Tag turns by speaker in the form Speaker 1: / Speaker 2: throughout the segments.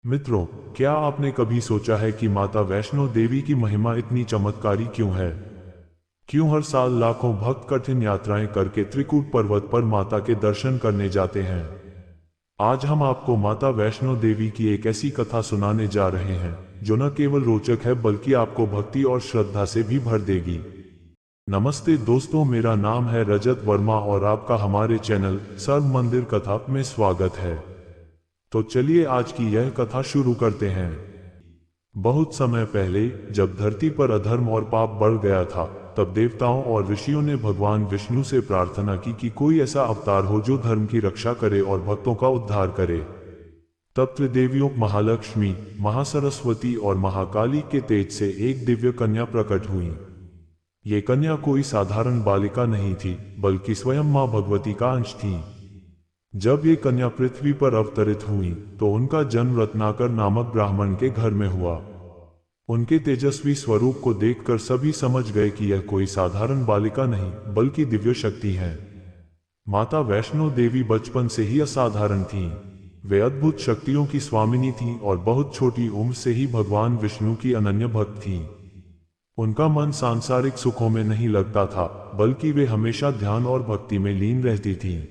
Speaker 1: मित्रों, क्या आपने कभी सोचा है कि माता वैष्णो देवी की महिमा इतनी चमत्कारी क्यों है? क्यों हर साल लाखों भक्त कठिन यात्राएं करके त्रिकूट पर्वत पर माता के दर्शन करने जाते हैं? आज हम आपको माता वैष्णो देवी की एक ऐसी कथा सुनाने जा रहे हैं जो न केवल रोचक है बल्कि आपको भक्ति और श्रद्धा से भी भर देगी। नमस्ते दोस्तों, मेरा नाम है रजत वर्मा और आपका हमारे चैनल सर्व मंदिर कथा में स्वागत है। तो चलिए आज की यह कथा शुरू करते हैं। बहुत समय पहले जब धरती पर अधर्म और पाप बढ़ गया था, तब देवताओं और ऋषियों ने भगवान विष्णु से प्रार्थना की कि कोई ऐसा अवतार हो जो धर्म की रक्षा करे और भक्तों का उद्धार करे। तब त्रिदेवियों महालक्ष्मी, महासरस्वती और महाकाली के तेज से एक दिव्य कन्या प्रकट हुई। ये कन्या कोई साधारण बालिका नहीं थी, बल्कि स्वयं मां भगवती का अंश थी। जब ये कन्या पृथ्वी पर अवतरित हुई तो उनका जन्म रत्नाकर नामक ब्राह्मण के घर में हुआ। उनके तेजस्वी स्वरूप को देखकर सभी समझ गए कि यह कोई साधारण बालिका नहीं बल्कि दिव्य शक्ति है। माता वैष्णो देवी बचपन से ही असाधारण थीं। वे अद्भुत शक्तियों की स्वामिनी थीं और बहुत छोटी उम्र से ही भगवान विष्णु की अनन्य भक्त थीं। उनका मन सांसारिक सुखों में नहीं लगता था, बल्कि वे हमेशा ध्यान और भक्ति में लीन रहती थीं।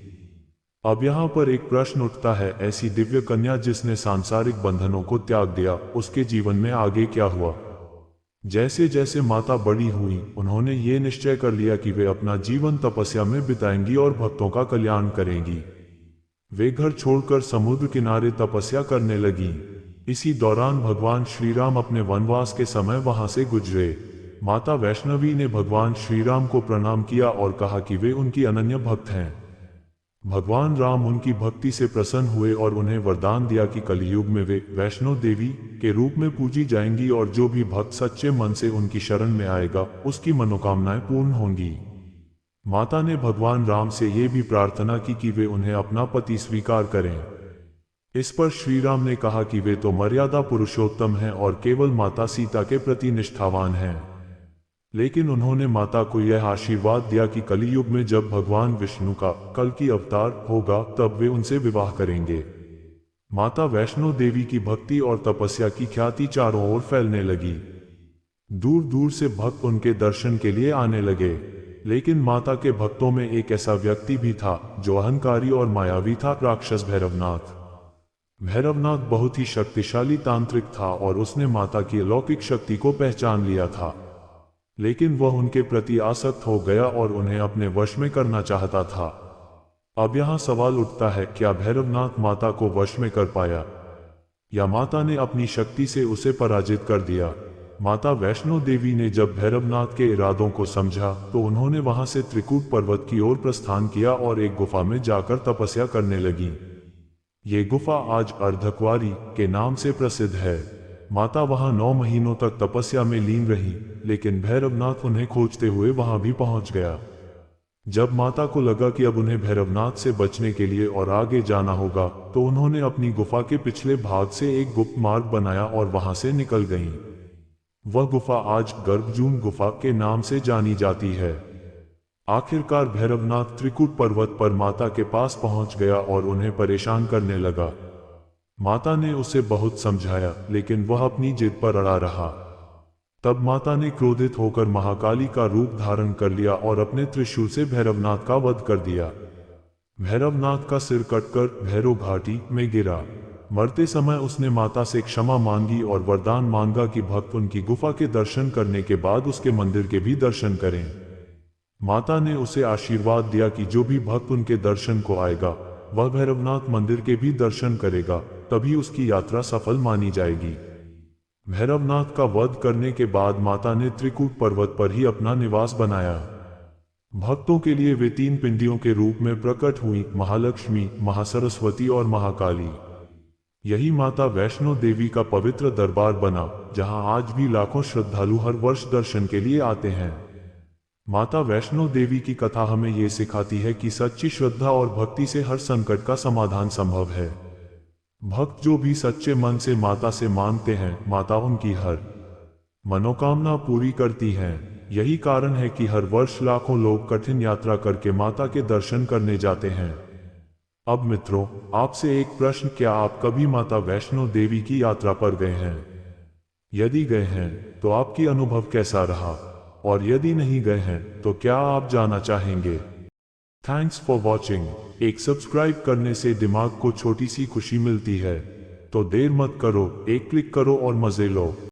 Speaker 1: अब यहाँ पर एक प्रश्न उठता है, ऐसी दिव्य कन्या जिसने सांसारिक बंधनों को त्याग दिया, उसके जीवन में आगे क्या हुआ? जैसे जैसे माता बड़ी हुई, उन्होंने ये निश्चय कर लिया कि वे अपना जीवन तपस्या में बिताएंगी और भक्तों का कल्याण करेंगी। वे घर छोड़कर समुद्र किनारे तपस्या करने लगी। इसी दौरान भगवान श्री राम अपने वनवास के समय वहां से गुजरे। माता वैष्णवी ने भगवान श्री राम को प्रणाम किया और कहा कि वे उनकी अनन्य भक्त हैं। भगवान राम उनकी भक्ति से प्रसन्न हुए और उन्हें वरदान दिया कि कलयुग में वे वैष्णो देवी के रूप में पूजी जाएंगी और जो भी भक्त सच्चे मन से उनकी शरण में आएगा, उसकी मनोकामनाएं पूर्ण होंगी। माता ने भगवान राम से ये भी प्रार्थना की कि वे उन्हें अपना पति स्वीकार करें। इस पर श्री राम ने कहा कि वे तो मर्यादा पुरुषोत्तम हैं और केवल माता सीता के प्रति निष्ठावान हैं। लेकिन उन्होंने माता को यह आशीर्वाद दिया कि कलियुग में जब भगवान विष्णु का कल की अवतार होगा, तब वे उनसे विवाह करेंगे। माता वैष्णो देवी की भक्ति और तपस्या की ख्याति चारों ओर फैलने लगी। दूर दूर से भक्त उनके दर्शन के लिए आने लगे। लेकिन माता के भक्तों में एक ऐसा व्यक्ति भी था जो अहंकारी और मायावी था, राक्षस भैरवनाथ। भैरवनाथ बहुत ही शक्तिशाली तांत्रिक था और उसने माता की अलौकिक शक्ति को पहचान लिया था। लेकिन वह उनके प्रति आसक्त हो गया और उन्हें अपने वश में करना चाहता था। अब यहाँ सवाल उठता है, क्या भैरवनाथ माता को वश में कर पाया या माता ने अपनी शक्ति से उसे पराजित कर दिया? माता वैष्णो देवी ने जब भैरवनाथ के इरादों को समझा तो उन्होंने वहां से त्रिकूट पर्वत की ओर प्रस्थान किया और एक गुफा में जाकर तपस्या करने लगी। ये गुफा आज अर्धकुंवारी के नाम से प्रसिद्ध है। माता वहां 9 महीनों तक तपस्या में लीन रही, लेकिन भैरवनाथ उन्हें खोजते हुए वहां भी पहुंच गया। जब माता को लगा कि अब उन्हें भैरवनाथ से बचने के लिए और आगे जाना होगा, तो उन्होंने अपनी गुफा के पिछले भाग से एक गुप्त मार्ग बनाया और वहां से निकल गईं। वह गुफा आज गर्भजून गुफा के नाम से जानी जाती है। आखिरकार भैरवनाथ त्रिकूट पर्वत पर माता के पास पहुंच गया और उन्हें परेशान करने लगा। माता ने उसे बहुत समझाया, लेकिन वह अपनी जिद पर अड़ा रहा। तब माता ने क्रोधित होकर महाकाली का रूप धारण कर लिया और अपने त्रिशूल से भैरवनाथ का वध कर दिया। भैरवनाथ का सिर कटकर भैरव घाटी में गिरा। मरते समय उसने माता से क्षमा मांगी और वरदान मांगा कि भक्त उनकी गुफा के दर्शन करने के बाद उसके मंदिर के भी दर्शन करें। माता ने उसे आशीर्वाद दिया कि जो भी भक्त उनके दर्शन को आएगा, वह भैरवनाथ मंदिर के भी दर्शन करेगा, तभी उसकी यात्रा सफल मानी जाएगी। भैरवनाथ का वध करने के बाद माता ने त्रिकूट पर्वत पर ही अपना निवास बनाया। भक्तों के लिए वे 3 पिंडियों के रूप में प्रकट हुई, महालक्ष्मी, महासरस्वती और महाकाली। यही माता वैष्णो देवी का पवित्र दरबार बना, जहां आज भी लाखों श्रद्धालु हर वर्ष दर्शन के लिए आते हैं। माता वैष्णो देवी की कथा हमें ये सिखाती है कि सच्ची श्रद्धा और भक्ति से हर संकट का समाधान संभव है। भक्त जो भी सच्चे मन से माता से मांगते हैं, माता उनकी हर मनोकामना पूरी करती हैं। यही कारण है कि हर वर्ष लाखों लोग कठिन यात्रा करके माता के दर्शन करने जाते हैं। अब मित्रों, आपसे एक प्रश्न, क्या आप कभी माता वैष्णो देवी की यात्रा पर गए हैं? यदि गए हैं तो आपकी अनुभव कैसा रहा, और यदि नहीं गए हैं तो क्या आप जाना चाहेंगे? Thanks for watching. एक सब्सक्राइब करने से दिमाग को छोटी सी खुशी मिलती है, तो देर मत करो, एक क्लिक करो और मजे लो।